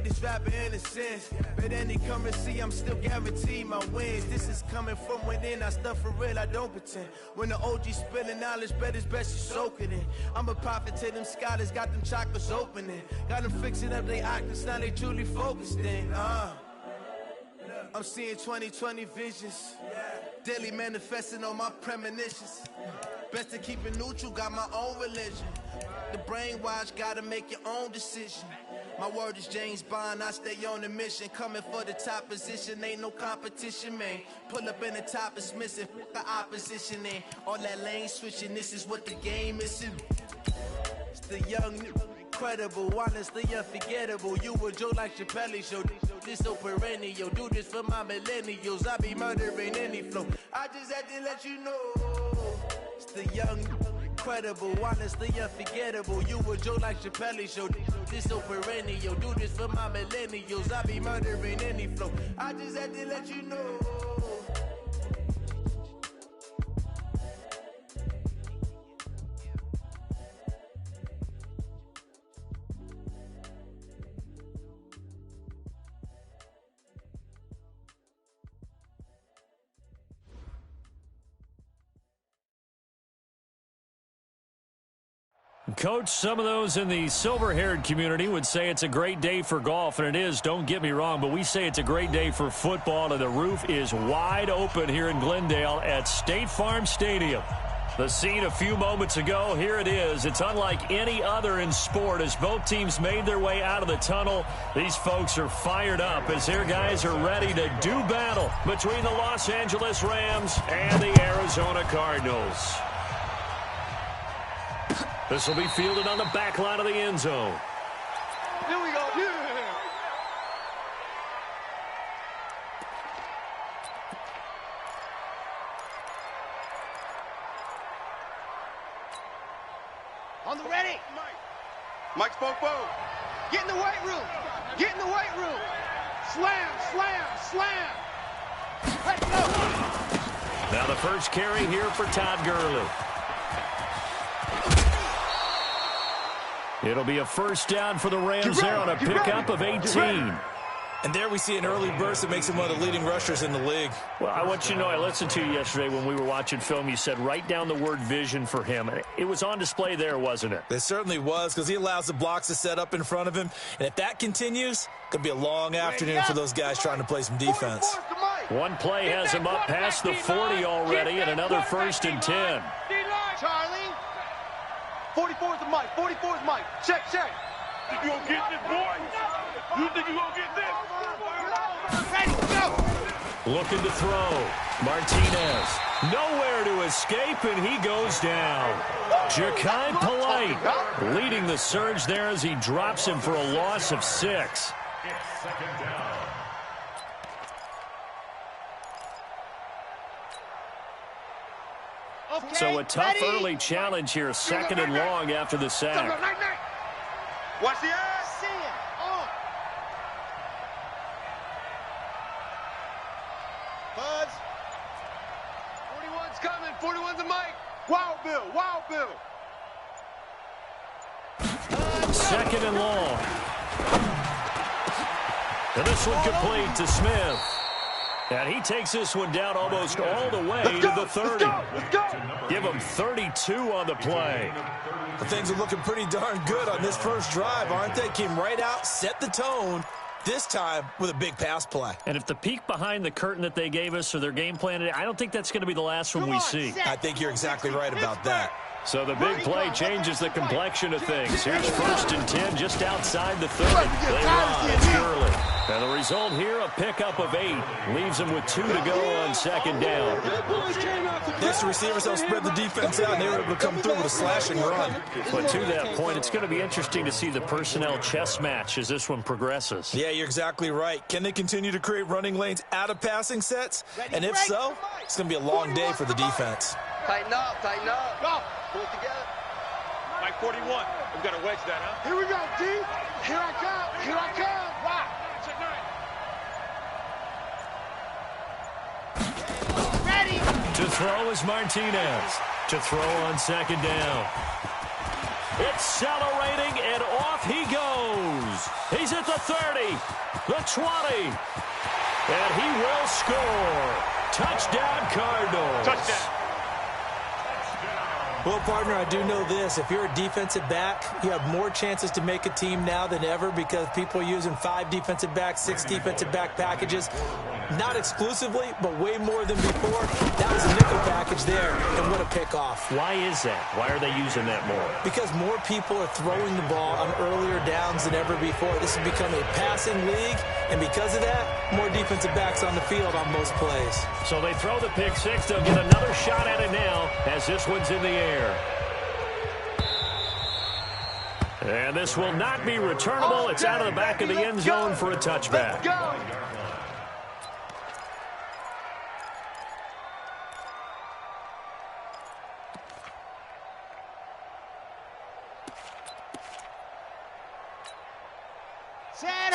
greatest rapper in a sense. But any currency, I'm still guaranteed my wins. This is coming from within, I stuff for real, I don't pretend. When the OG spilling knowledge, bet it's best you soak it in. I'm a prophet to them scholars, got them chakras opening. Got them fixing up they octaves, now they truly focused in. I'm seeing 2020 visions. Daily manifesting on my premonitions. Best to keep it neutral, got my own religion. The brainwash, gotta make your own decision. My word is James Bond, I stay on the mission. Coming for the top position, ain't no competition, man. Pull up in the top is missing, the opposition in. All that lane switching, this is what the game is. It's the young, incredible, honestly unforgettable. You a joke like Chappelle show. This so perennial, do this for my millennials. I be murdering any flow. I just had to let you know. It's the young, incredible, honestly unforgettable. You a joke like Chappelle show. This so perennial, do this for my millennials. I be murdering any flow. I just had to let you know. Coach, some of those in the silver-haired community would say it's a great day for golf, and it is, don't get me wrong, but we say it's a great day for football, and the roof is wide open here in Glendale at State Farm Stadium. The scene a few moments ago, here it is. It's unlike any other in sport as both teams made their way out of the tunnel. These folks are fired up as their guys are ready to do battle between the Los Angeles Rams and the Arizona Cardinals. This will be fielded on the back line of the end zone. Here we go. Yeah. On the ready. Mike spoke both. Get in the weight room. Get in the weight room. Slam, slam, slam. Let's go. Now the first carry here for Todd Gurley. It'll be a first down for the Rams there on a pickup of 18. And there we see an early burst that makes him one of the leading rushers in the league. Well, I want you to know, I listened to you yesterday when we were watching film. You said write down the word vision for him. It was on display there, wasn't it? It certainly was, because he allows the blocks to set up in front of him. And if that continues, it could be a long afternoon for those guys trying to play some defense. One play has him up past the 40 already, and another first and 10. Charlie. 44 is the mic. 44 is Mike. Check, check. Think you gonna get this, boy? You think you gonna get this? Ready, go. Looking to throw. Martinez. Nowhere to escape, and he goes down. Ja'Kai Polite leading the surge there as he drops him for a loss of 6. It's second down. Okay, So a tough ready. early challenge here, second and long after the sack. Watch the ass. See it. Oh. Buds. 41's coming. 41's the mic. Wow, Bill. Wow, Bill. Second and long. And this one complete to Smith. And he takes this one down almost all the way to the 30. Let's go. Give him 32 on the play. But things are looking pretty darn good on this first drive, aren't they? Came right out, set the tone, this time with a big pass play. And if the peek behind the curtain that they gave us or their game plan, I don't think that's going to be the last one we see. I think you're exactly right about that. So the big play changes the complexion of things. Here's first and 10 just outside the 30. They run. It's Gurley. And the result here, a pickup of 8. Leaves them with 2 to go on second down. Next, the receivers help spread the defense out, and they were able to come through with a slash and run. But to that point, it's going to be interesting to see the personnel chess match as this one progresses. Yeah, you're exactly right. Can they continue to create running lanes out of passing sets? And if so, it's going to be a long day for the defense. Tighten up, tighten up. Go. Pull it together. Mike 41. We've got to wedge that, huh? Here we go, D. Here I come. Here I come. Wow. Ready. To throw is Martinez. To throw on second down. Accelerating, and off he goes. He's He's at the 30, the 20, and he will score. Touchdown, Cardinals. Touchdown. Well, partner, I do know this. If you're a defensive back, you have more chances to make a team now than ever because people are using 5 defensive backs, 6 defensive back packages. Not exclusively, but way more than before. That was a nickel package there, and what a pickoff. Why is that? Why are they using that more? Because more people are throwing the ball on earlier downs than ever before. This has become a passing league, and because of that, more defensive backs on the field on most plays. So they throw the pick six. They'll get another shot at it now as this one's in the air. And this will not be returnable. It's out of the back of the end zone for a touchback. Let's go.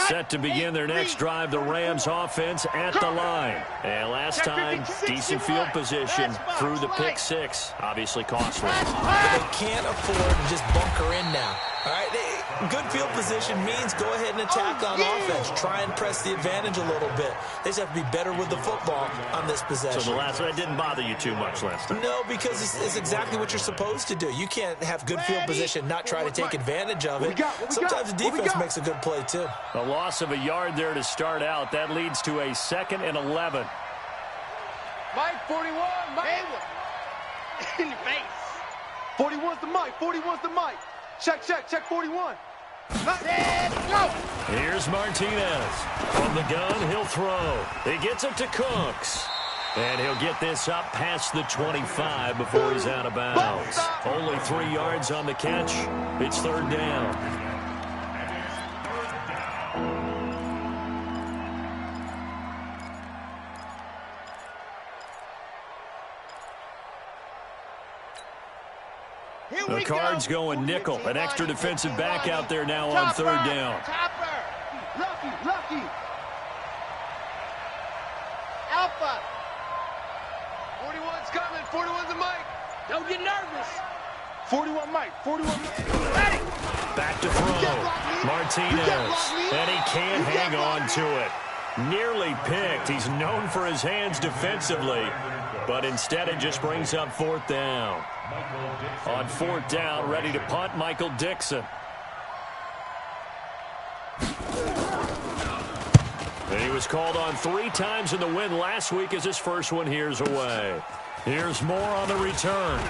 Set to begin their next drive, the Rams offense at the line. And last time, decent field position through the pick six. Obviously costly. But they can't afford to just bunker in now. All right, good field position means go ahead and attack on offense. Try and press the advantage a little bit. They just have to be better with the football on this possession. So the last one didn't bother you too much last time? No, because it's exactly what you're supposed to do. You can't have good field position, not try to take advantage of it. Sometimes the defense makes a good play, too. A loss of a yard there to start out. That leads to a 2nd and 11. Mike, 41, Mike. In your face. 41's the Mike, 41's the Mike. Check 41. Let's go. Here's Martinez. From the gun, he'll throw. He gets it to Cooks. And he'll get this up past the 25 before he's out of bounds. Only 3 yards on the catch. It's 3rd down. The Cards going nickel. An extra defensive back out there now on 3rd down. Topper. Lucky. Alpha. 41's coming. 41's the Mike. Don't get nervous. 41 Mike. 41 Mike. Ready. Back to throw. Martinez. And he can't hang on to it. Nearly picked. He's known for his hands defensively. But instead it just brings up 4th down. On 4th down, ready to punt, Michael Dixon. And he was called on 3 times in the win last week as his first one here's away. Here's more on the return.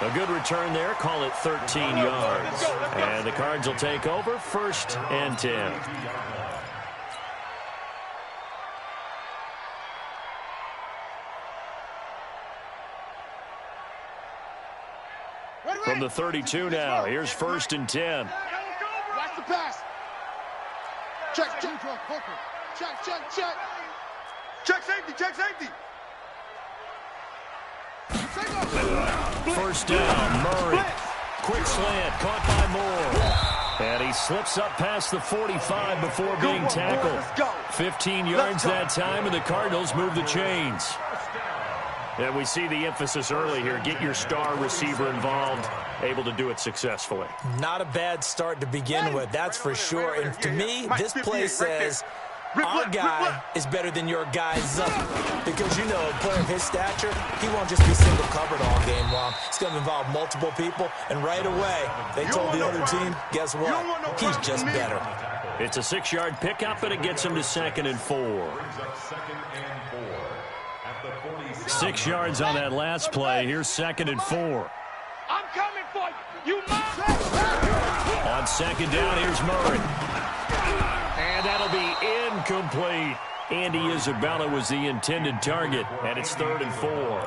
A good return there, call it 13 yards. And the Cards will take over, 1st and 10. From the 32 now, here's 1st and 10. Watch the pass. Check. Check safety. 1st down, Murray. Quick slant, caught by Moore. And he slips up past the 45 before being tackled. 15 yards that time, and the Cardinals move the chains. And we see the emphasis early here. Get your star receiver involved, able to do it successfully. Not a bad start to begin with, that's for sure. And to me, this play says our guy is better than your guy's up. Because, you know, a player of his stature, he won't just be single covered all game long. It's going to involve multiple people. And right away, they told the other team, guess what? He's just better. It's a 6-yard pickup, and it gets him to 2nd and 4. 6 yards on that last play. Here's 2nd and 4. I'm coming for you. You must. On 2nd down, here's Murray. And that'll be incomplete. Andy Isabella was the intended target, and it's 3rd and 4.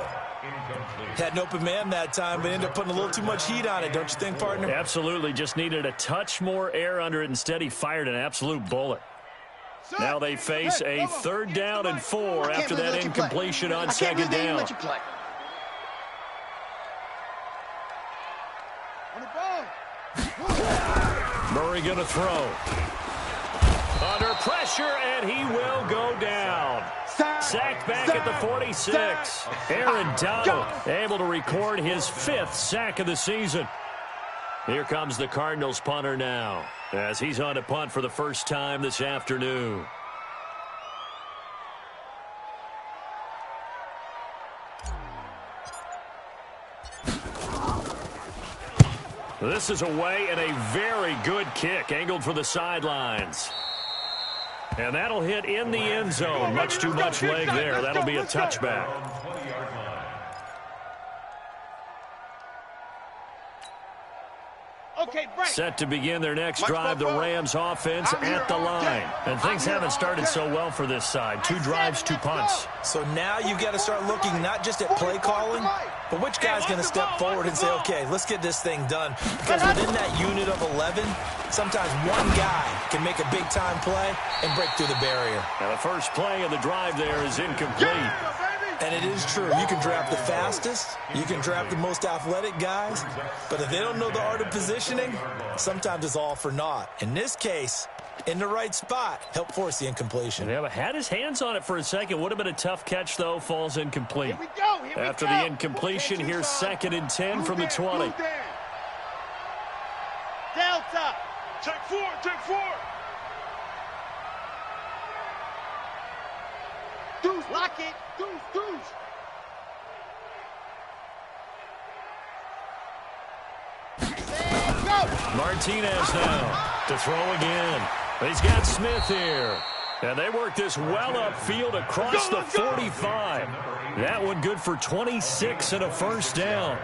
Had an open man that time, but ended up putting a little too much heat on it, don't you think, partner? Absolutely. Just needed a touch more air under it. Instead, he fired an absolute bullet. Now they face a 3rd down and 4 after that incompletion on 2nd down. Murray going to throw. Under pressure, and he will go down. Sacked back at the 46. Aaron Donald able to record his 5th sack of the season. Here comes the Cardinals punter now, as he's on to punt for the first time this afternoon. This is away and a very good kick, angled for the sidelines. And that'll hit in the end zone. Much too much leg there. That'll be a touchback. Set to begin their next drive, the Rams offense at the line. And things haven't started so well for this side. 2 drives, 2 punts. So now you've got to start looking not just at play calling, but which guy's going to step forward and say, okay, let's get this thing done. Because within that unit of 11, sometimes one guy can make a big-time play and break through the barrier. Now the first play of the drive there is incomplete. And it is true. You can draft the fastest. You can draft the most athletic guys. But if they don't know the art of positioning, sometimes it's all for naught. In this case, in the right spot, help force the incompletion. Yeah, but had his hands on it for a second. Would have been a tough catch, though. Falls incomplete. After the incompletion, here's 2nd and 10 from the 20. Delta. Check 4, check 4. Deuce, lock it. Deuce, deuce. Martinez now to throw again. He's got Smith here. And they work this well upfield across the 45. That one good for 26 and a first down.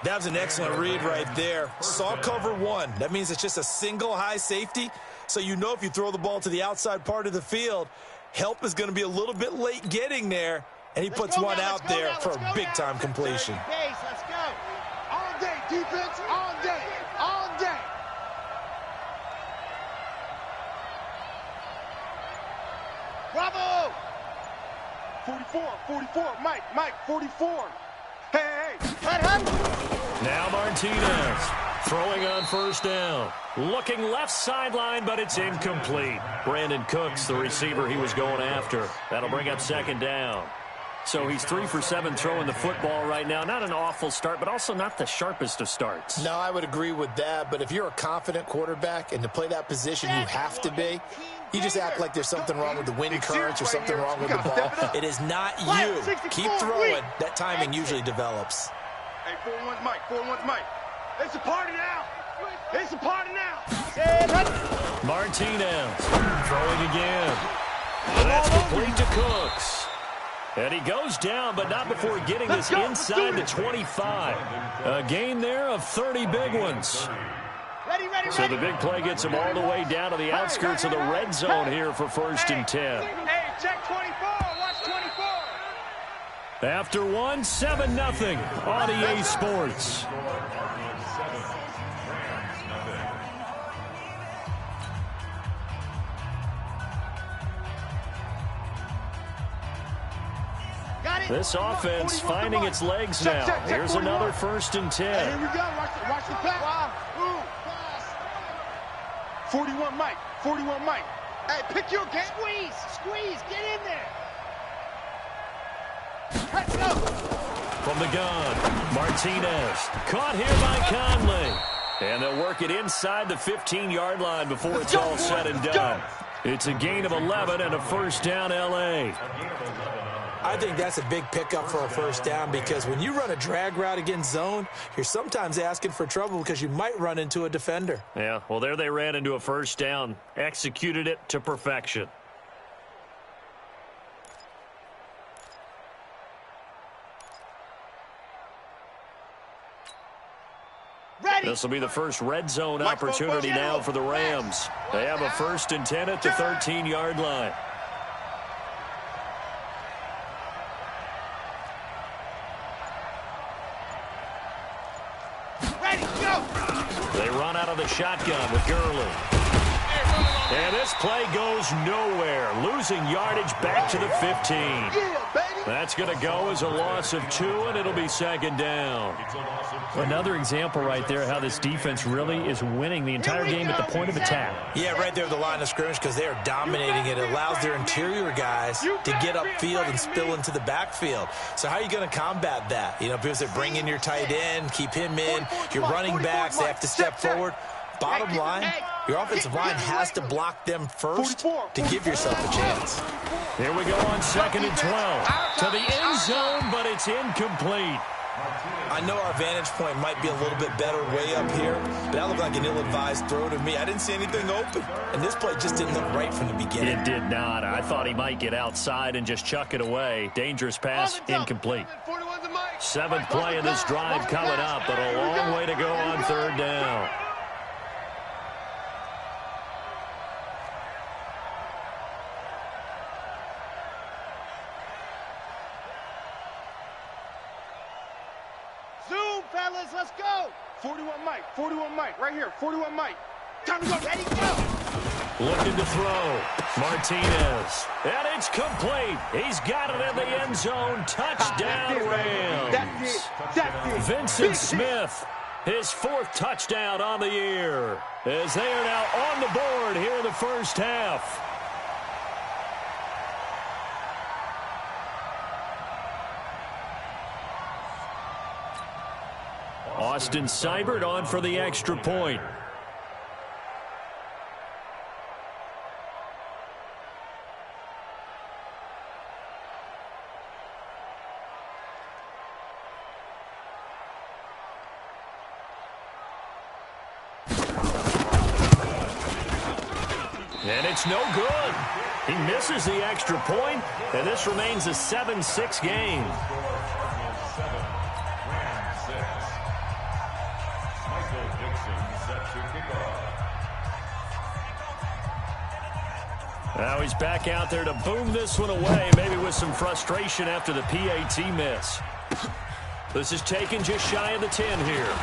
That was an excellent read right there. Saw cover 1. That means it's just a single high safety. So you know if you throw the ball to the outside part of the field, help is going to be a little bit late getting there. And he puts one out there for a big-time completion. Let's go. All day, defense. All day. All day. Bravo. 44, Mike, 44. Hey. Now Martinez throwing on first down. Looking left sideline, but it's incomplete. Brandon Cooks, the receiver he was going after. That'll bring up 2nd down. So he's 3 for 7 throwing the football right now. Not an awful start, but also not the sharpest of starts. No, I would agree with that. But if you're a confident quarterback and to play that position you have to be, you just act like there's something wrong with the wind currents or something wrong with the ball. It is not you. Keep throwing. That timing usually develops. Hey, 4-1's Mike, 4-1's Mike. It's a party now. It's a party now. Martinez throwing again. And that's complete to Cooks. And he goes down, but not before getting this inside the 25. A gain there of 30 big ones. So the big play gets him all the way down to the outskirts of the red zone here for 1st and 10. Hey, check 24. Watch 24. After 1, 7-0 on EA Sports. This offense finding its legs now. Here's another 1st and 10. Here we go. Watch the pass. 41 Mike. Hey, pick your game. Squeeze. Get in there. Let's go. From the gun, Martinez. Caught here by Conley. And they'll work it inside the 15-yard line before it's all said and done. It's a gain of 11 and a first down, L.A. I think that's a big pickup for a first down because when you run a drag route against zone, you're sometimes asking for trouble because you might run into a defender. Yeah, well, there they ran into a first down. Executed it to perfection. This will be the first red zone opportunity now for the Rams. They have a 1st and 10 at the 13-yard line. They run out of the shotgun with Gurley. And this play goes nowhere. Losing yardage back to the 15. Yeah, baby. That's going to go as a loss of 2, and it'll be second down. Another example right there how this defense really is winning the entire game at the point of attack. Yeah, right there at the line of scrimmage because they are dominating it. It allows their interior guys to get upfield and spill into the backfield. So how are you going to combat that? You know, people say bring in your tight end, keep him in. Your running backs, they have to step forward. Bottom line, your offensive line has to block them first to give yourself a chance. Here we go on 2nd and 12. To the end zone, but it's incomplete. I know our vantage point might be a little bit better way up here, but that looked like an ill-advised throw to me. I didn't see anything open, and this play just didn't look right from the beginning. It did not. I thought he might get outside and just chuck it away. Dangerous pass, incomplete. 7th play of this drive coming up, but a long way to go on 3rd down. Fellas, let's go. 41 Mike, 41 Mike, right here, 41 Mike. Time to go, Eddie, go. Looking to throw. Martinez. And it's complete. He's got it in the end zone. Touchdown, Rams. That's it. Vincent Smith, his 4th touchdown on the year, as they are now on the board here in the first half. Austin Seibert on for the extra point. And it's no good. He misses the extra point, and this remains a 7-6 game. Now he's back out there to boom this one away, maybe with some frustration after the PAT miss. This is taken just shy of the 10 here.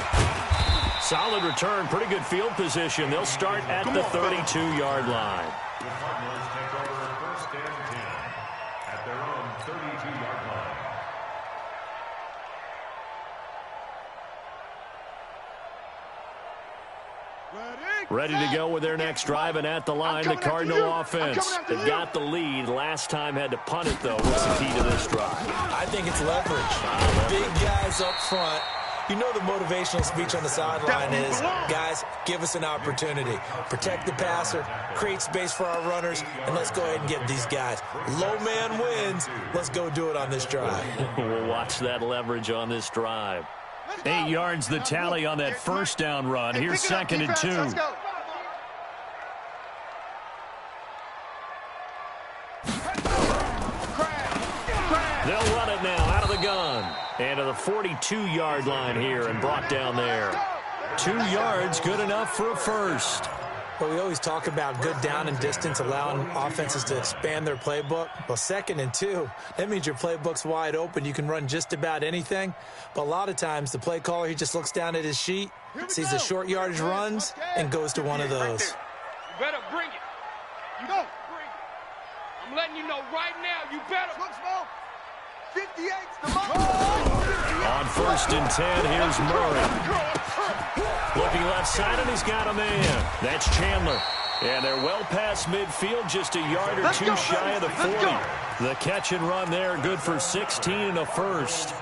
Solid return, pretty good field position. They'll start at the 32-yard line. The Cardinals take over 1st and 10 at their own 32-yard line. Ready to go with their next drive, and at the line, the Cardinal offense. They've got the lead. Last time had to punt it, though. What's the key to this drive? I think it's leverage. Big guys up front. You know the motivational speech on the sideline is, guys, give us an opportunity. Protect the passer, create space for our runners, and let's go ahead and get these guys. Low man wins. Let's go do it on this drive. We'll watch that leverage on this drive. 8 yards the tally on that first down run. Here's 2nd and 2. They'll run it now out of the gun. And to the 42-yard line here and brought down there. 2 yards, good enough for a first. Well, we always talk about good down and distance, allowing offenses to expand their playbook. Well, 2nd and 2, that means your playbook's wide open. You can run just about anything. But a lot of times, the play caller, he just looks down at his sheet, sees the short yardage runs, and goes to one of those. You better bring it. You go. I'm letting you know right now, you better. 58's the mark. On 1st and 10, here's Murray. Looking left side, and he's got a man. That's Chandler. And they're well past midfield, just a yard or two shy of the 40. The catch and run there, good for 16 and a first.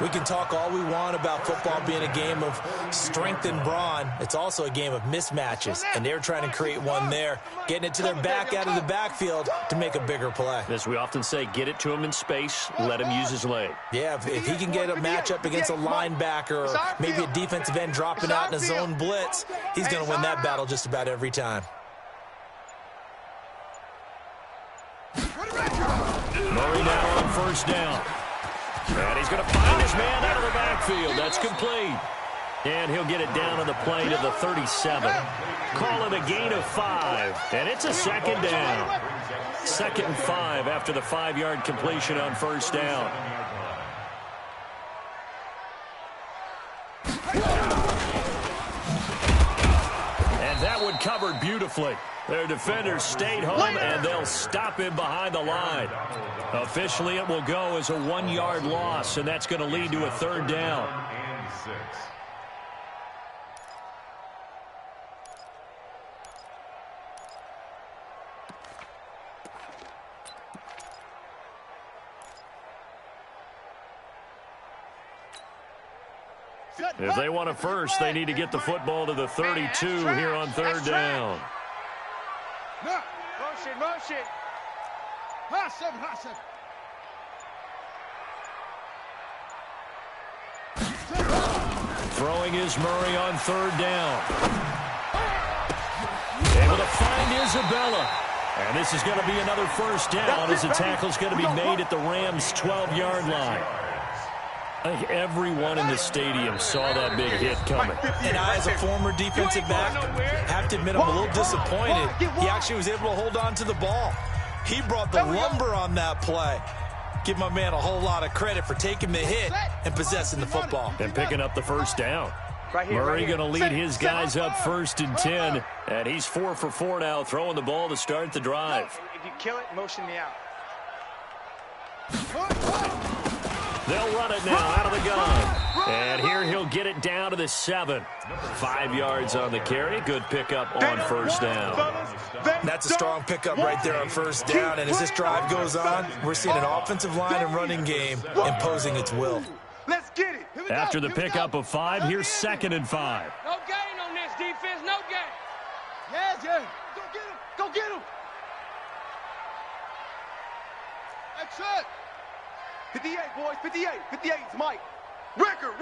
We can talk all we want about football being a game of strength and brawn. It's also a game of mismatches, and they're trying to create one there, getting it to their back out of the backfield to make a bigger play. As we often say, get it to him in space, let him use his leg. Yeah, if he can get a matchup against a linebacker or maybe a defensive end dropping out in a zone blitz, he's going to win that battle just about every time. Murray now on 1st down. And he's going to find his man out of the backfield. That's complete. And he'll get it down on the play to the 37. Call it a gain of 5. And it's a 2nd down. 2nd and 5 after the 5-yard completion on 1st down. And that would covered beautifully. Their defenders stayed home, and they'll stop him behind the line. Officially, it will go as a 1-yard loss, and that's going to lead to a 3rd down. And 6. If they want a first, they need to get the football to the 32 here on 3rd down. Motion, motion. Hot 7, hot 7. Throwing is Murray on 3rd down. Able to find Isabella. And this is going to be another first down as the tackle's going to be made at the Rams' 12-yard line. I think everyone in the stadium saw that big hit coming. And I, as a former defensive back, have to admit I'm a little disappointed. He actually was able to hold on to the ball. He brought the lumber on that play. Give my man a whole lot of credit for taking the hit and possessing the football. And picking up the first down. Murray going to lead his guys up 1st and 10. And he's 4 for 4 now, throwing the ball to start the drive. If you kill it, motion me out. They'll run it now out of the gun. And here he'll get it down to the 7. 5 yards on the carry. Good pickup on 1st down. That's a strong pickup right there on 1st down. And as this drive goes on, we're seeing an offensive line and running game imposing its will. Let's get it. After the pickup of 5, here's 2nd and 5. No gain on this defense. No gain. Yes, yes. Go get him. Go get him. Excellent. 58, boys. 58. 58 is Mike. Record.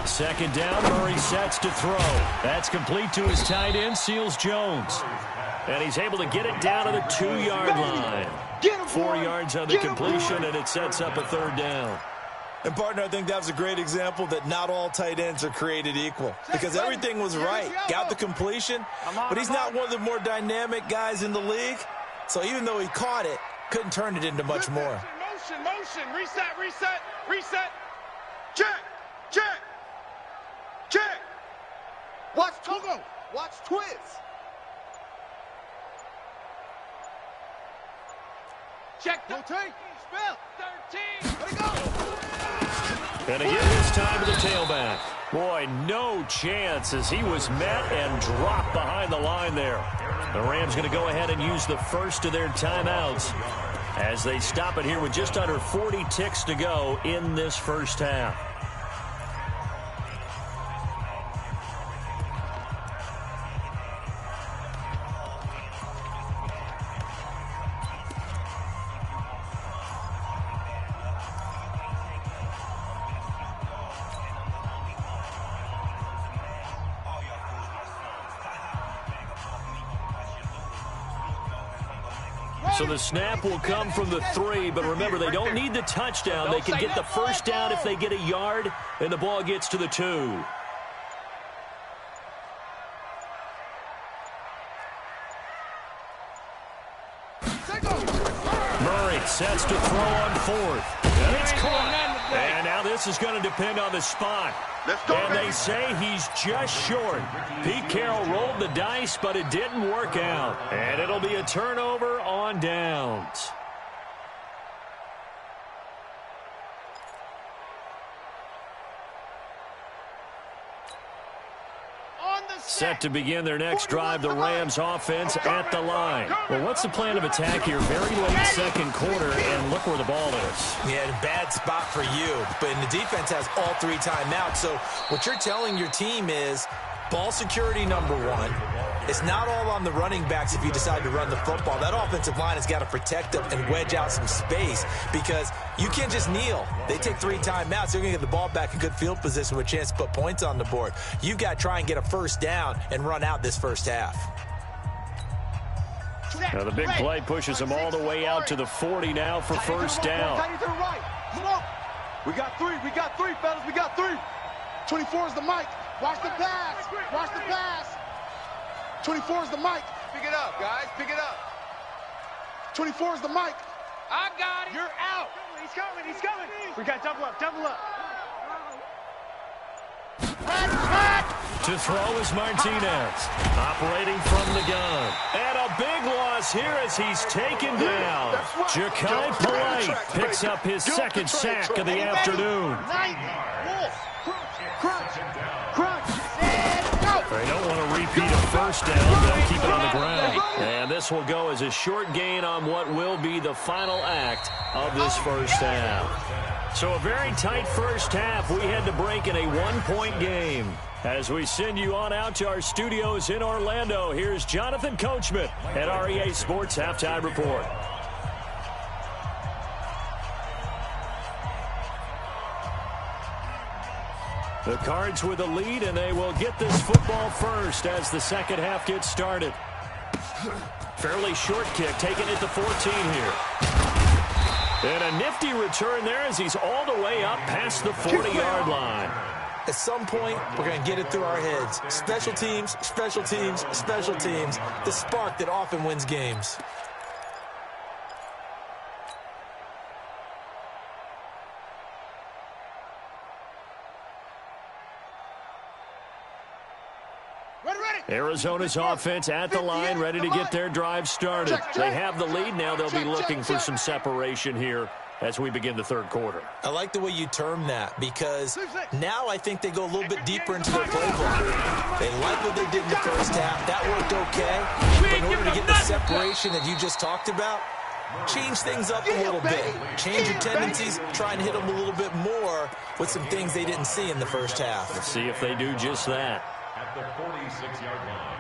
2nd down, Murray sets to throw. That's complete to his tight end, Seals Jones. And he's able to get it down to the 2-yard line. 4 yards on the completion, and it sets up a 3rd down. And, partner, I think that was a great example that not all tight ends are created equal because everything was right. Got the completion, but he's not one of the more dynamic guys in the league. So even though he caught it, couldn't turn it into much more. Motion. Reset. Check. Watch Togo. Watch Twist. Check the take. Spell. 13. Let it go. And again, this time to the tailback. Boy, no chance as he was met and dropped behind the line there. The Rams going to go ahead and use the first of their timeouts as they stop it here with just under 40 ticks to go in this first half. So the snap will come from the 3, but remember, they don't need the touchdown. They can get the first down if they get a yard, and the ball gets to the 2. Murray sets to throw on 4th. And it's caught. And now this is going to depend on the spot. And they say he's just short. Pete Carroll rolled the dice, but it didn't work out. And it'll be a turnover on downs. Set to begin their next drive, the Rams offense at the line. Well, what's the plan of attack here? Very late second quarter, and look where the ball is. Yeah, bad spot for you, but the defense has all 3 timeouts. So what you're telling your team is ball security number 1. It's not all on the running backs if you decide to run the football. That offensive line has got to protect them and wedge out some space because you can't just kneel. They take 3 timeouts. They're going to get the ball back in good field position with a chance to put points on the board. You've got to try and get a first down and run out this first half. Now the big play pushes them all the way out to the 40 now for first down. We got 3, fellas. We got 3. 24 is the mic. Watch the pass. 24 is the mic. Pick it up, guys. Pick it up. 24 is the mic. I got it. You're out. He's coming. We got double up. To throw is Martinez. Operating from the gun. And a big loss here as he's taken down. Ja'Kai Polite picks up his second sack of the afternoon. They don't want to repeat a first down. They'll keep it on the ground. And this will go as a short gain on what will be the final act of this first half. So a very tight first half. We had to break in a one-point game. As we send you on out to our studios in Orlando, here's Jonathan Coachman at REA Sports Halftime Report. The Cards with a lead, and they will get this football first as the second half gets started. Fairly short kick, taken at the 14 here. And a nifty return there as he's all the way up past the 40-yard line. At some point, we're going to get it through our heads. Special teams, special teams, special teams. The spark that often wins games. Arizona's offense at the line, ready to get their drive started. They have the lead. Now they'll be looking for some separation here as we begin the third quarter. I like the way you term that, because now I think they go a little bit deeper into their playbook. They like what they did in the first half. That worked okay. But in order to get the separation that you just talked about, change things up a little bit. Change your tendencies, try and hit them a little bit more with some things they didn't see in the first half. Let's see if they do just that. At the 46-yard line.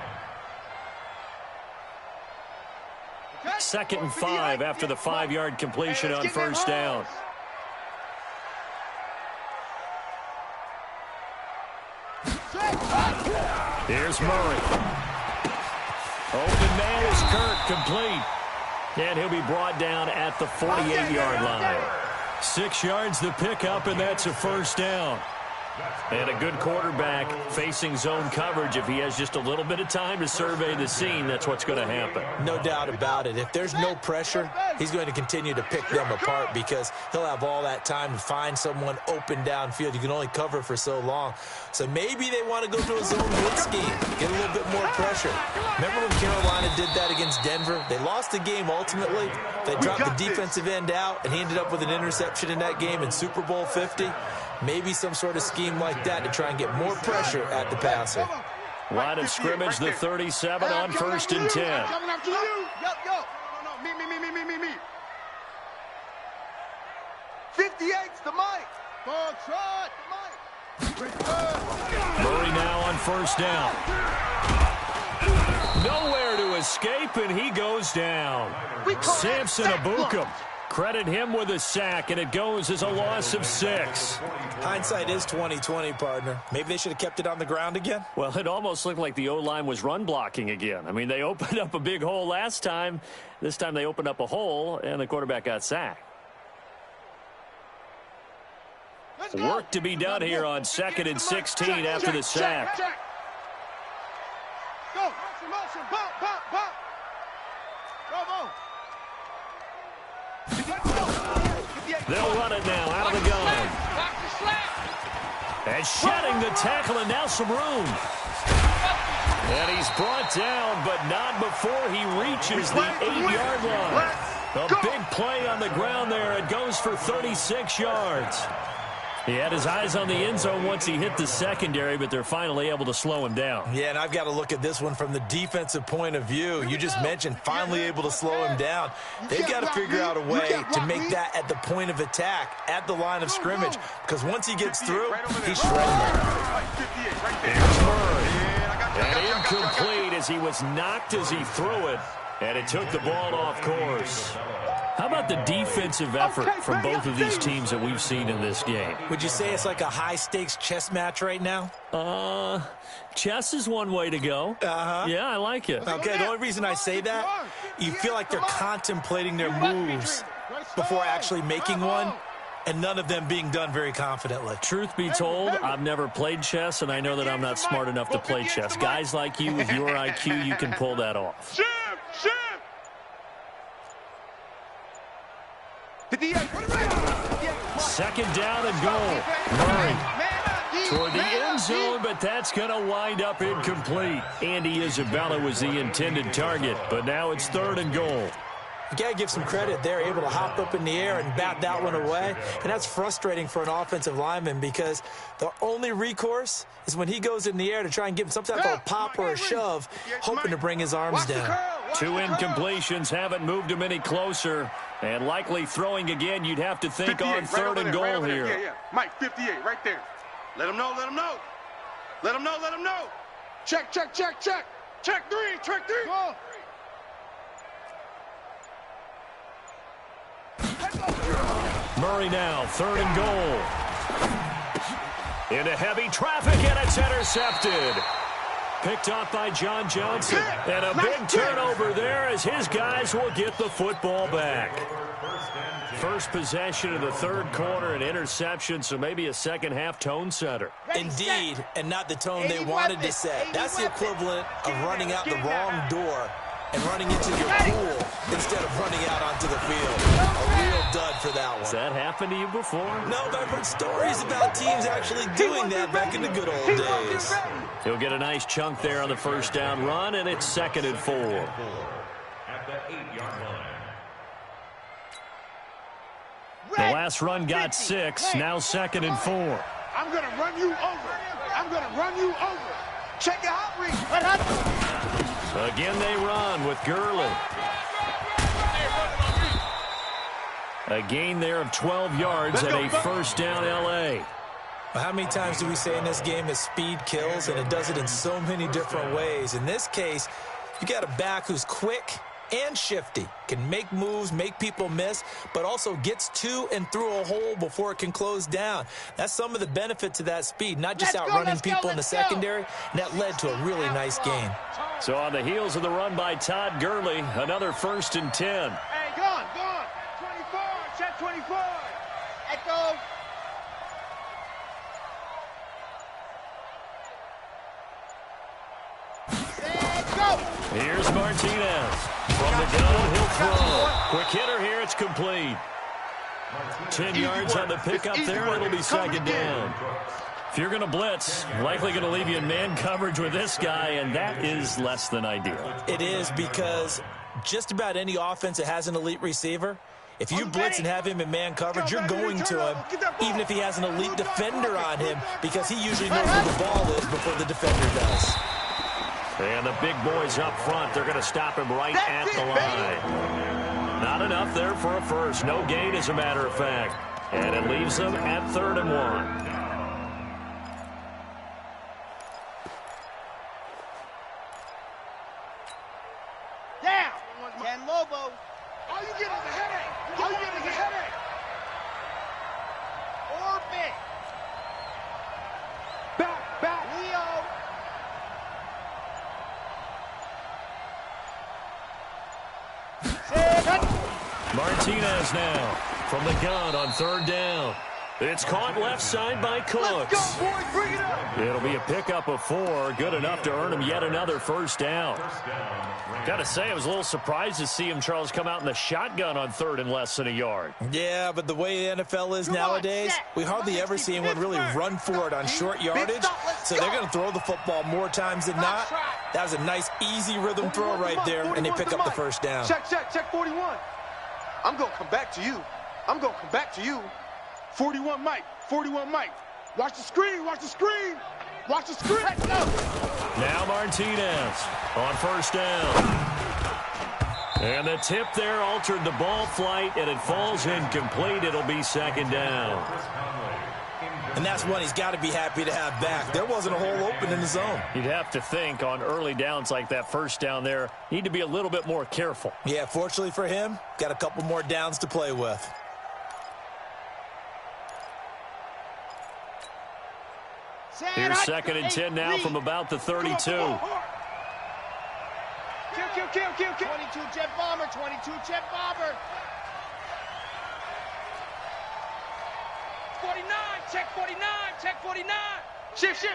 2nd and 5 after the 5-yard completion on first down. Here's Murray. Open man is Kirk, complete. And he'll be brought down at the 48-yard line. 6 yards the pickup, and that's a first down. And a good quarterback facing zone coverage. If he has just a little bit of time to survey the scene, that's what's going to happen. No doubt about it. If there's no pressure, he's going to continue to pick them apart because he'll have all that time to find someone open downfield. You can only cover for so long. So maybe they want to go to a zone blitz scheme, get a little bit more pressure. Remember when Carolina did that against Denver? They lost the game ultimately. They dropped the defensive end out, and he ended up with an interception in that game in Super Bowl 50. Maybe some sort of scheme like that to try and get more pressure at the passer. Line of scrimmage, the 37 on 1st and 10. Coming after you. Yo. No. Me. 58's the mic. Ball trot, Mike. Murray now on first down. Nowhere to escape, and he goes down. Samson Ebukam. Credit him with a sack, and it goes as a loss of 6. Hindsight is 20/20, partner. Maybe they should have kept it on the ground again. Well, it almost looked like the O-line was run blocking again. I mean, they opened up a big hole last time. This time they opened up a hole, and the quarterback got sacked. Work to be done here on 2nd and 16 after the sack. Go, motion, bump. Bravo. They'll run it now out of the gun. And shedding the tackle, and now some room. And he's brought down, but not before he reaches the 8-yard line. A big play on the ground there. It goes for 36 yards. He had his eyes on the end zone once he hit the secondary, but they're finally able to slow him down. Yeah, and I've got to look at this one from the defensive point of view. You just mentioned finally able to slow him down. They've got to figure out a way to make that at the point of attack, at the line of scrimmage, because once he gets through, he's shredding them. Here's Murray. And incomplete as he was knocked as he threw it, and it took the ball off course. How about the defensive effort from both of these teams that we've seen in this game? Would you say it's like a high-stakes chess match right now? Chess is one way to go. Yeah, I like it. Okay, the only reason I say that, you feel like they're contemplating their moves before actually making one, and none of them being done very confidently. Truth be told, I've never played chess, and I know that I'm not smart enough to play chess. Guys like you with your IQ, you can pull that off. Ship. 2nd down and goal. Murray. toward the end zone, but that's going to wind up incomplete. Andy Isabella was the intended target, but now it's 3rd and goal. You got to give some credit. They're able to hop up in the air and bat that one away. And that's frustrating for an offensive lineman because the only recourse is when he goes in the air to try and give him some type of a pop or a shove, hoping to bring his arms down. 2 incompletions haven't moved him any closer. And likely throwing again, you'd have to think on 3rd and goal here. Yeah. Mike, 58, right there. Let him know, let him know. Let him know, let him know. Check. Check 3, check 3. Go. Murray now, 3rd and goal. Into heavy traffic, and it's intercepted. Picked off by John Johnson. And a big turnover there as his guys will get the football back. First possession of the 3rd quarter, an interception, so maybe a second-half tone setter. Indeed, and not the tone they wanted to set. That's the equivalent of running out the wrong door and running into your pool instead of running out onto the field. A real dud for that one. Has that happened to you before? No, but I've heard stories about teams actually doing that back in the good old days. He'll get a nice chunk there on the first down run, and it's 2nd and 4. At the 8-yard line. The last run got 6, now 2nd and 4. I'm going to run you over. Check your hot read. Again they run with Gurley. A gain there of 12 yards and a first down L.A. Well, how many times do we say in this game that speed kills, and it does it in so many different ways? In this case, you got a back who's quick and shifty, can make moves, make people miss, but also gets to and through a hole before it can close down. That's some of the benefit to that speed, not just outrunning people in the secondary, and that led to a really nice gain. So on the heels of the run by Todd Gurley, another 1st and 10. Hey, gone. 24, check 24. Echo. Set, go. Here's Martinez. From the gun, he'll throw. Quick hitter here, it's complete. 10 yards on the pickup there, it'll be 2nd down. If you're going to blitz, likely going to leave you in man coverage with this guy, and that is less than ideal. It is, because just about any offense that has an elite receiver, if you blitz and have him in man coverage, you're going to him, even if he has an elite defender on him, because he usually knows where the ball is before the defender does. And the big boys up front, they're going to stop him right at the line. Not enough there for a first. No gain, as a matter of fact. And it leaves them at 3rd and 1. Down. Ken Lobo. All you get is a headache. Orbit. Back. Leo. Martinez now from the gun on 3rd down. It's caught left side by Cooks. Let's go, boys. Bring it up. It'll be a pickup of 4. Good enough to earn him yet another first down. Got to say, I was a little surprised to see him, Charles, come out in the shotgun on 3rd and less than a yard. Yeah, but the way the NFL is nowadays, we hardly ever see anyone really run for it on short yardage. So they're going to throw the football more times than not. That was a nice, easy rhythm throw right there, and they pick up the first down. Check 41. I'm going to come back to you. 41 Mike. Watch the screen. Let's go. Now Martinez on first down. And the tip there altered the ball flight, and it falls incomplete. It'll be 2nd down. And that's one he's got to be happy to have back. There wasn't a hole open in the zone. You'd have to think on early downs like that first down there, need to be a little bit more careful. Yeah, fortunately for him, got a couple more downs to play with. Here's 2nd and 10 now from about the 32. Kill. 22 jet bomber. 49, check 49. Shift.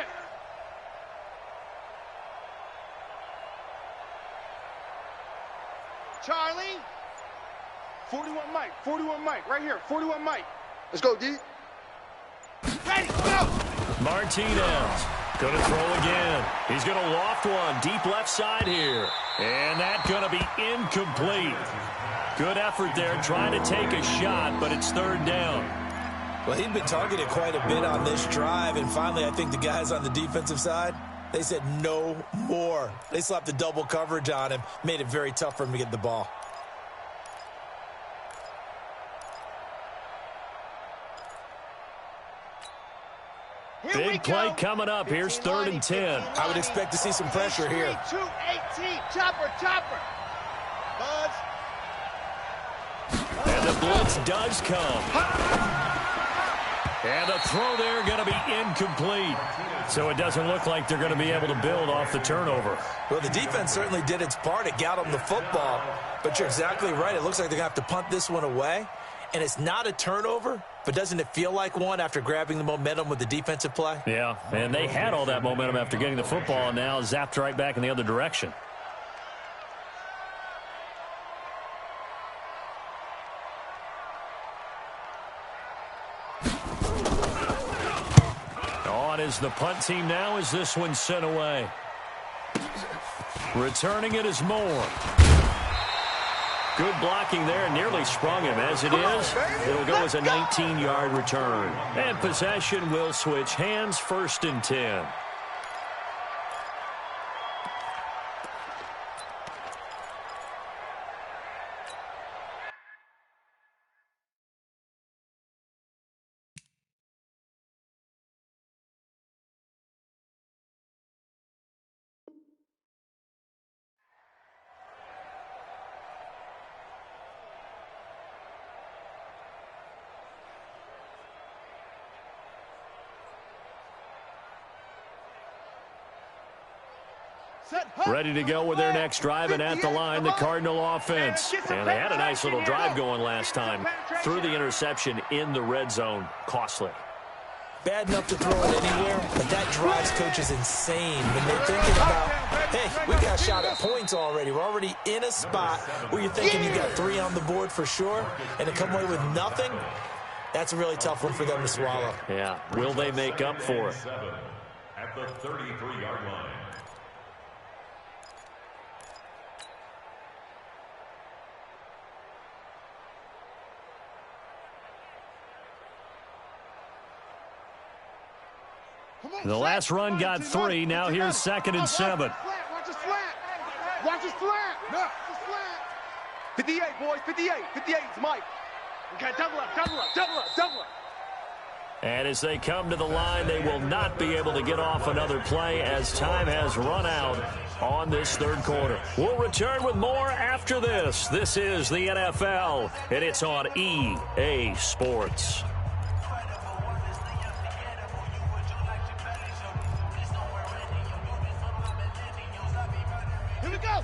Charlie. 41 Mike, right here. 41 Mike. Let's go, D. Ready, go. Martinez going to throw again. He's going to loft one deep left side here. And that's going to be incomplete. Good effort there trying to take a shot, but it's third down. Well, he'd been targeted quite a bit on this drive, and finally I think the guys on the defensive side, they said no more. They slapped the double coverage on him, made it very tough for him to get the ball. Big play coming up. Here's 3rd and 10. I would expect to see some pressure here. 2-18, chopper. Buzz. And the blitz does come. And the throw there going to be incomplete. So it doesn't look like they're going to be able to build off the turnover. Well, the defense certainly did its part. It got them the football. But you're exactly right. It looks like they're going to have to punt this one away. And it's not a turnover, but doesn't it feel like one after grabbing the momentum with the defensive play? Yeah, and they had all that momentum after getting the football, and now zapped right back in the other direction. On is the punt team now as this one's sent away. Returning it is Moore. Good blocking there, nearly sprung him. As it is, it'll go as a 19-yard return. And possession will switch hands, 1st and 10. Ready to go with their next drive, and at the line, the Cardinal offense. And they had a nice little drive going last time. Threw the interception in the red zone. Costly. Bad enough to throw it anywhere, but that drives coaches insane when they're thinking about, hey, we got shot at points already. We're already in a spot where you're thinking you got 3 on the board for sure, and to come away with nothing, that's a really tough one for them to swallow. Yeah. Will they make up for it? At the 33-yard line. The last run got 3. Now here's 2nd and 7. Watch the slant. Watch the slant. No. 58, boys. 58. 58 is Mike. Okay, double up. And as they come to the line, they will not be able to get off another play as time has run out on this 3rd quarter. We'll return with more after this. This is the NFL, and it's on EA Sports.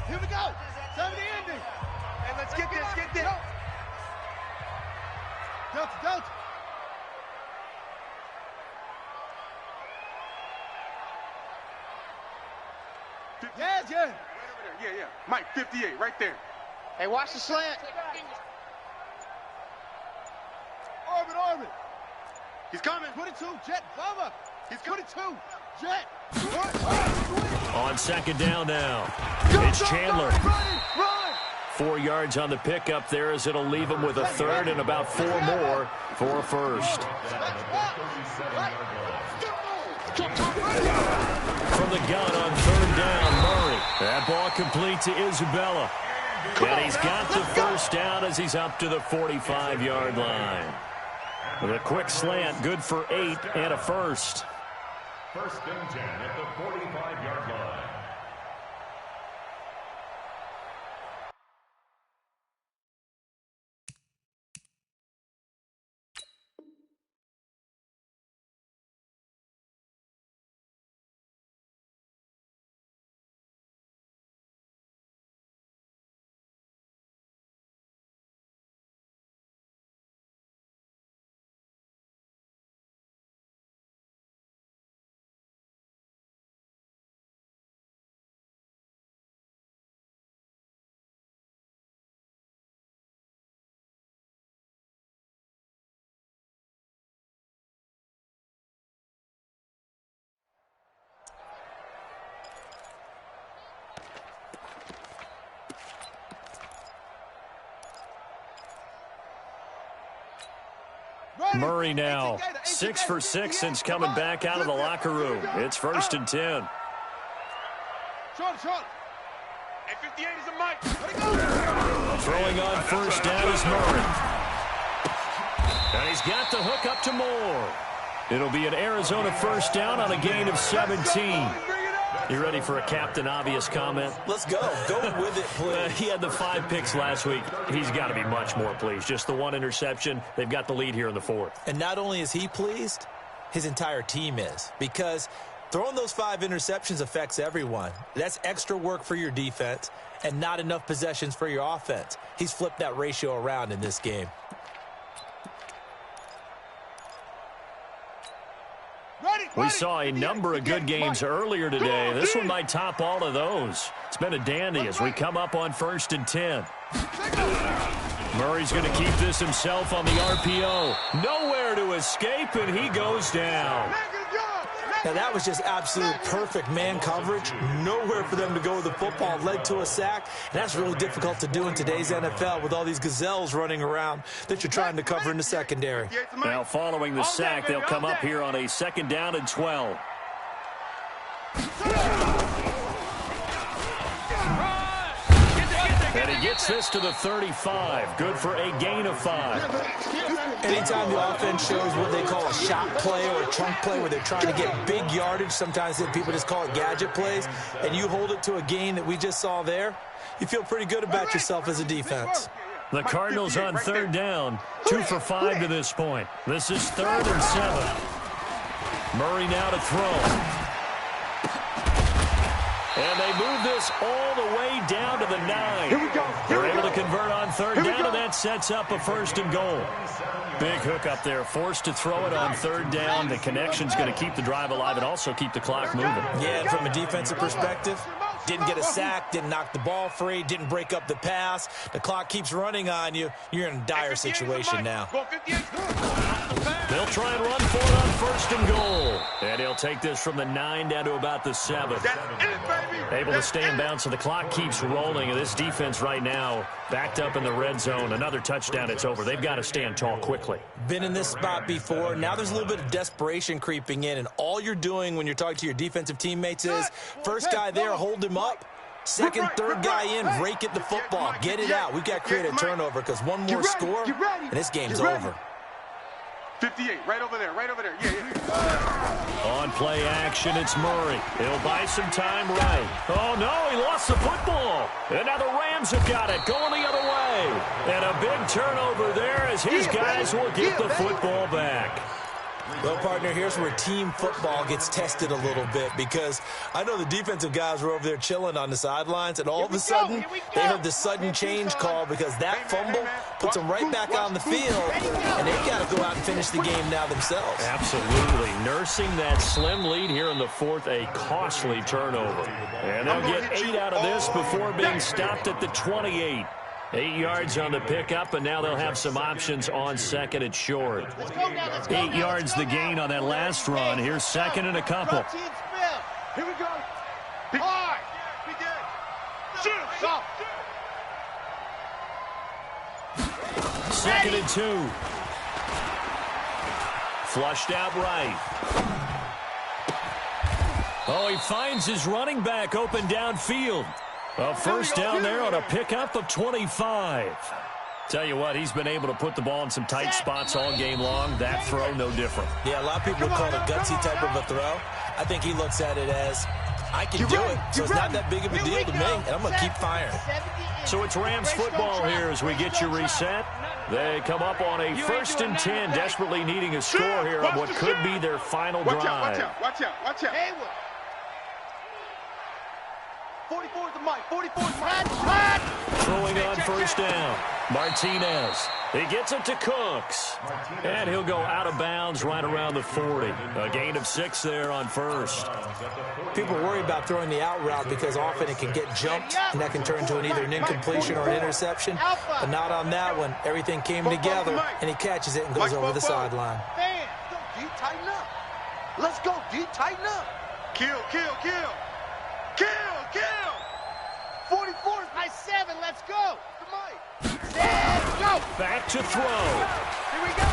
Here we go. 70 ending. And let's get this. Delta. Yeah. Yeah. Mike, 58, right there. Hey, watch the slant. Orbit. He's coming. 22, Jet, Bubba. He's 22, Jet. On 2nd down now. It's Chandler. Run. 4 yards on the pickup there as it'll leave him with a 3rd and about 4 more for a 1st. From the gun on 3rd down, Murray. That ball complete to Isabella. And he's got the 1st down as he's up to the 45-yard line. With a quick slant, good for 8 and a 1st. 1st and 10 at the 45-yard line. Murray now 6 for 6 since coming back out of the locker room. It's 1st and 10. Throwing on 1st down is Murray. And he's got the hook up to Moore. It'll be an Arizona 1st down on a gain of 17. You ready for a Captain Obvious comment? Let's go. Go with it, please. He had the 5 picks last week. He's got to be much more pleased. Just the 1 interception. They've got the lead here in the 4th. And not only is he pleased, his entire team is. Because throwing those 5 interceptions affects everyone. That's extra work for your defense and not enough possessions for your offense. He's flipped that ratio around in this game. We saw a number of good games earlier today. This one might top all of those. It's been a dandy as we come up on 1st and 10. Murray's going to keep this himself on the RPO. Nowhere to escape, and he goes down. Now, that was just absolute perfect man coverage. Nowhere for them to go with the football. Led to a sack. And that's really difficult to do in today's NFL with all these gazelles running around that you're trying to cover in the secondary. Now, following the sack, they'll come up here on a 2nd down and 12. And he gets this to the 35. Good for a gain of 5. Anytime the offense shows what they call a shot play or a chunk play where they're trying to get big yardage, sometimes people just call it gadget plays, and you hold it to a gain that we just saw there, you feel pretty good about yourself as a defense. The Cardinals on 3rd down, 2 for 5 to this point. This is 3rd and 7. Murray now to throw. And they move this all the way down to the 9. Here we go. They're able to convert on 3rd down, and that sets up a 1st and goal. Big hook up there, forced to throw it on 3rd down. The connection's going to keep the drive alive and also keep the clock moving. Yeah, and from a defensive perspective, didn't get a sack, didn't knock the ball free, didn't break up the pass. The clock keeps running on you. You're in a dire situation now. They'll try and run for it on 1st and goal. And he'll take this from the 9 down to about the 7. Able to stay in bounds, so the clock keeps rolling. And this defense right now backed up in the red zone. Another touchdown, it's over. They've got to stand tall quickly. Been in this spot before. Now there's a little bit of desperation creeping in. And all you're doing when you're talking to your defensive teammates is, first guy there, hold him up. Second, third guy in, rake at the football. Get it out. We've got to create a turnover because one more score, and this game's over. 58, right over there, right over there. Yeah. On play action, it's Murray. He'll buy some time right. Oh, no, he lost the football. And now the Rams have got it, going the other way. And a big turnover there as his guys will get the football back. Well, partner, here's where team football gets tested a little bit because I know the defensive guys were over there chilling on the sidelines, and all of a sudden they heard the sudden change call because that fumble puts them right back on the field, and they've got to go out and finish the game now themselves. Absolutely. Nursing that slim lead here in the 4th, a costly turnover. And they'll get 8 out of this before being stopped at the 28. 8 yards on the pickup, and now they'll have some options on 2nd and short. 8 yards the gain on that last run. Here's 2nd and a couple. Here we go. Hard. We did. Shoot. 2nd and 2. Flushed out right. Oh, he finds his running back open downfield. A 1st down there on a pickup of 25. Tell you what, he's been able to put the ball in some tight spots all game long. That throw, no different. Yeah, a lot of people would call it a gutsy type of a throw. I think he looks at it as, I can do it, so it's not that big of a deal to me, and I'm going to keep firing. So it's Rams football here as we get you reset. They come up on a 1st and 10, desperately needing a score here on what could be their final drive. Watch out. 44 is the mic. 44 is the mic. Throwing on 1st down. Martinez. He gets it to Cooks. And he'll go out of bounds right around the 40. A gain of 6 there on 1st. People worry about throwing the out route because often it can get jumped, and that can turn into either an incompletion or an interception. But not on that one. Everything came together, and he catches it and goes over the sideline. Man, D, tighten up. Let's go, D, tighten up. Kill. Let's go. Let's go. Back to throw. Here we go.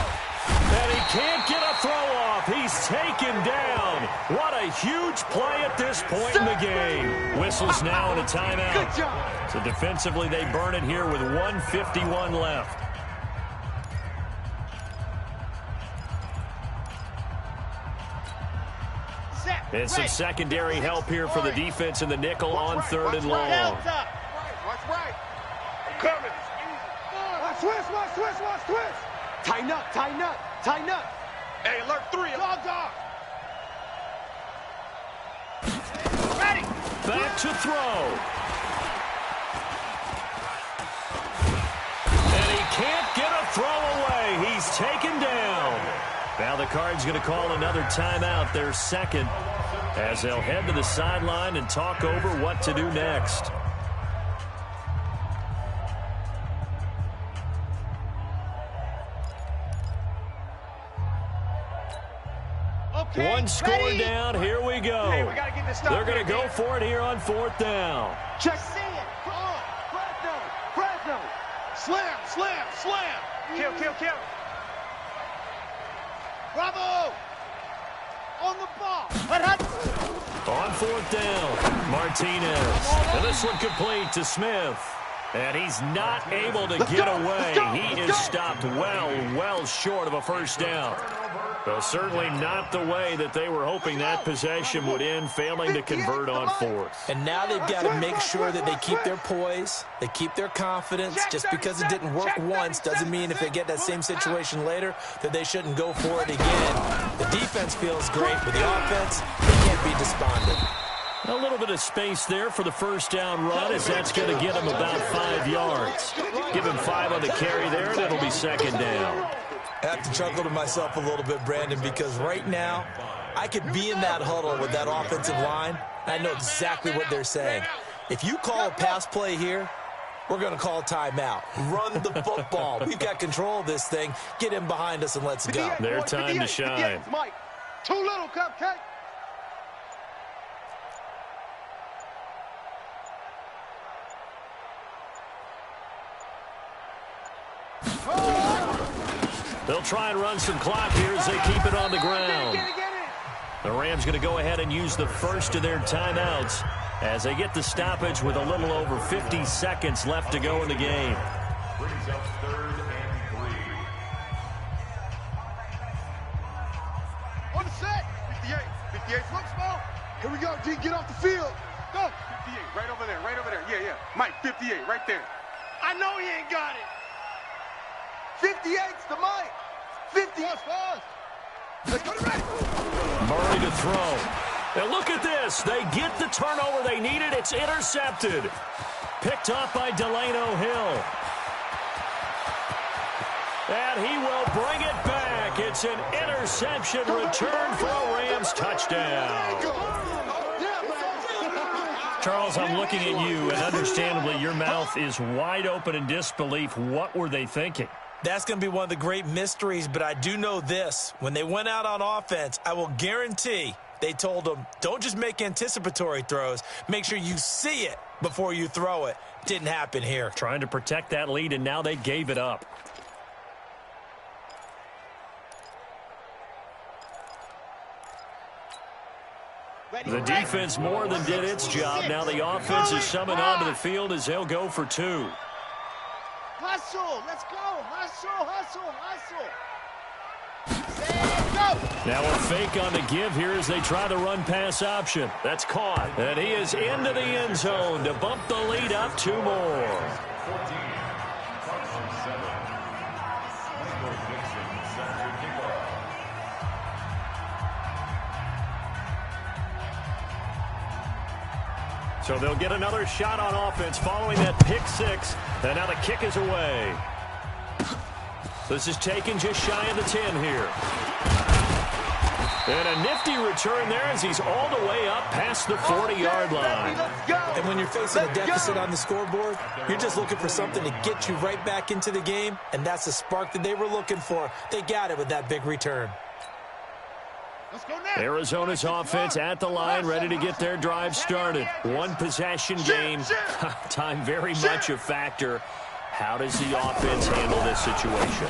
And he can't get a throw off. He's taken down. What a huge play at this point in the game. Whistles now and a timeout. Good job. So defensively, they burn it here with 1:51 left. And some secondary help here for the defense in the nickel on 3rd and long. Watch right. I'm coming. Watch twist. Tighten up. Hey, alert 3. Dog. Ready. Back to throw. And he can't get a throw away. He's taken down. Now the Cards going to call another timeout, their second, as they'll head to the sideline and talk over what to do next. Okay, one score down. Here we go. Hey, we gotta get this They're going to go for it here on 4th down. Check. See it. Come on. Fresno. Slam. Kill. Bravo. On the ball. On 4th down, Martinez. And this one complete to Smith. And he's not able to get away. He is stopped well short of a first down. So certainly not the way that they were hoping that possession would end, failing to convert on 4th. And now they've got to make sure that they keep their poise, they keep their confidence. Just because it didn't work once doesn't mean if they get that same situation later that they shouldn't go for it again. The defense feels great, but the offense, they can't be despondent. A little bit of space there for the first down run, as that's going to get him about 5 yards. Give him 5 on the carry there, and it'll be 2nd down. I have to chuckle to myself a little bit, Brandon, because right now I could be in that huddle with that offensive line. I know exactly what they're saying. If you call a pass play here, we're going to call timeout. Run the football. We've got control of this thing. Get in behind us and let's go. Their time to shine. Mike. Too little, cupcake. They'll try and run some clock here as they keep it on the ground. The Rams going to go ahead and use the first of their timeouts as they get the stoppage with a little over 50 seconds left to go in the game. Brings up 3rd and 3. On the set. 58. Look, Smoke. Here we go, D. Get off the field. Go. 58, right over there. Yeah. Mike, 58, right there. I know he ain't got it. 58's the Mike. 50. Let's go to Red. Murray to throw. And look at this. They get the turnover they needed. It's intercepted. Picked off by Delano Hill. And he will bring it back. It's an interception return for a Rams touchdown. Charles, I'm looking at you, and understandably, your mouth is wide open in disbelief. What were they thinking? That's going to be one of the great mysteries, but I do know this. When they went out on offense, I will guarantee they told them, don't just make anticipatory throws. Make sure you see it before you throw it. Didn't happen here. Trying to protect that lead, and now they gave it up. The defense more than did its job. Now the offense is summoned onto the field as they'll go for 2. Hustle. Let's go. Hustle. Now a fake on the give here as they try the run pass option. That's caught. And he is into the end zone to bump the lead up 2 more. 14. So they'll get another shot on offense following that pick 6. And now the kick is away. This is taken just shy of the 10 here. And a nifty return there as he's all the way up past the 40-yard line. And when you're facing a deficit on the scoreboard, you're just looking for something to get you right back into the game, and that's the spark that they were looking for. They got it with that big return. Arizona's offense at the line, ready to get their drive started. One possession game. Time very much a factor. How does the offense handle this situation?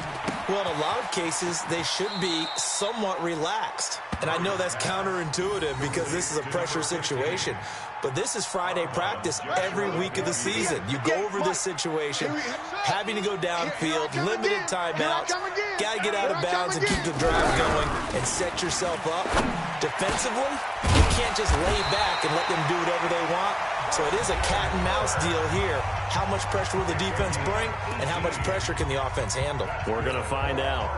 Well, in a lot of cases, they should be somewhat relaxed. And I know that's counterintuitive because this is a pressure situation. But this is Friday practice every week of the season. You go over this situation, having to go downfield, limited timeouts, got to get out of bounds and keep the drive going and set yourself up. Defensively, you can't just lay back and let them do whatever they want. So it is a cat and mouse deal here. How much pressure will the defense bring and how much pressure can the offense handle? We're going to find out.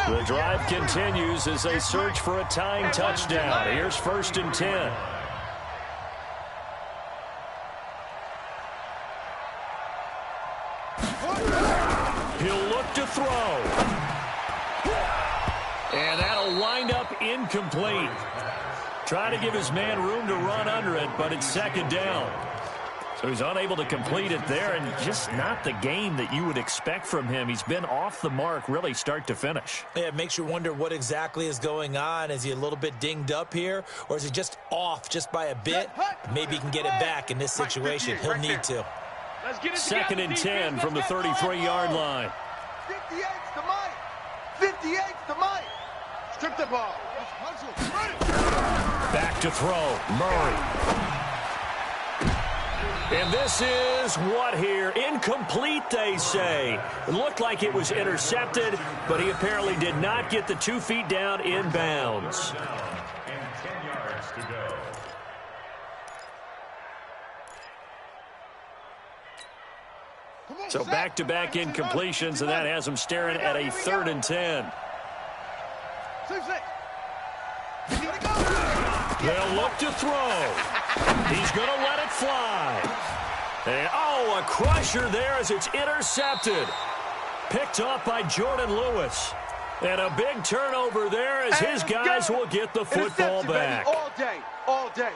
The drive continues as they search for a tying touchdown. Here's 1st and 10. He'll look to throw. And that'll wind up incomplete. Try to give his man room to run under it, but it's 2nd down. So he's unable to complete it there, and just not the game that you would expect from him. He's been off the mark really start to finish. Yeah, it makes you wonder what exactly is going on. Is he a little bit dinged up here, or is he just off just by a bit? Maybe he can get it back in this situation. He'll need to. 2nd and 10 from the 33-yard line. 58's the mic. 58's the mic. Strip the ball. Back to throw. Murray. And this is what here? Incomplete, they say. It looked like it was intercepted, but he apparently did not get the 2 feet down in bounds. And 10 yards to go. So back-to-back incompletions, and that has him staring at a 3rd and 10. They'll look to throw. He's going to let it fly. And, oh, a crusher there as it's intercepted. Picked off by Jordan Lewis. And a big turnover there as his guys will get the football back. All day, all day.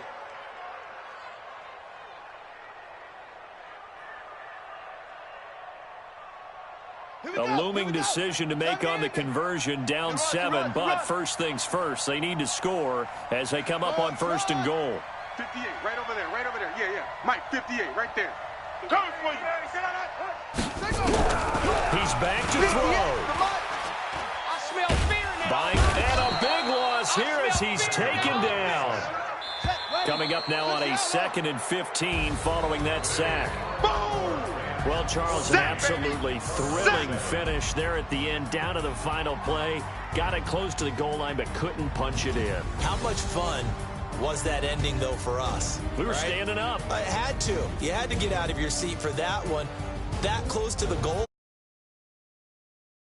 A looming decision to make on the conversion, down 7. But first things first, they need to score as they come up on 1st and goal. 58, right over there, right over there. Yeah, yeah. Mike, 58, right there. Coming for you. He's back to throw. And a big loss here as he's taken down. Coming up now on a 2nd and 15 following that sack. Well, Charles, an absolutely thrilling finish there at the end, down to the final play. Got it close to the goal line, but couldn't punch it in. How much fun was that ending, though, for us? We were standing up. I had to. You had to get out of your seat for that one. That close to the goal.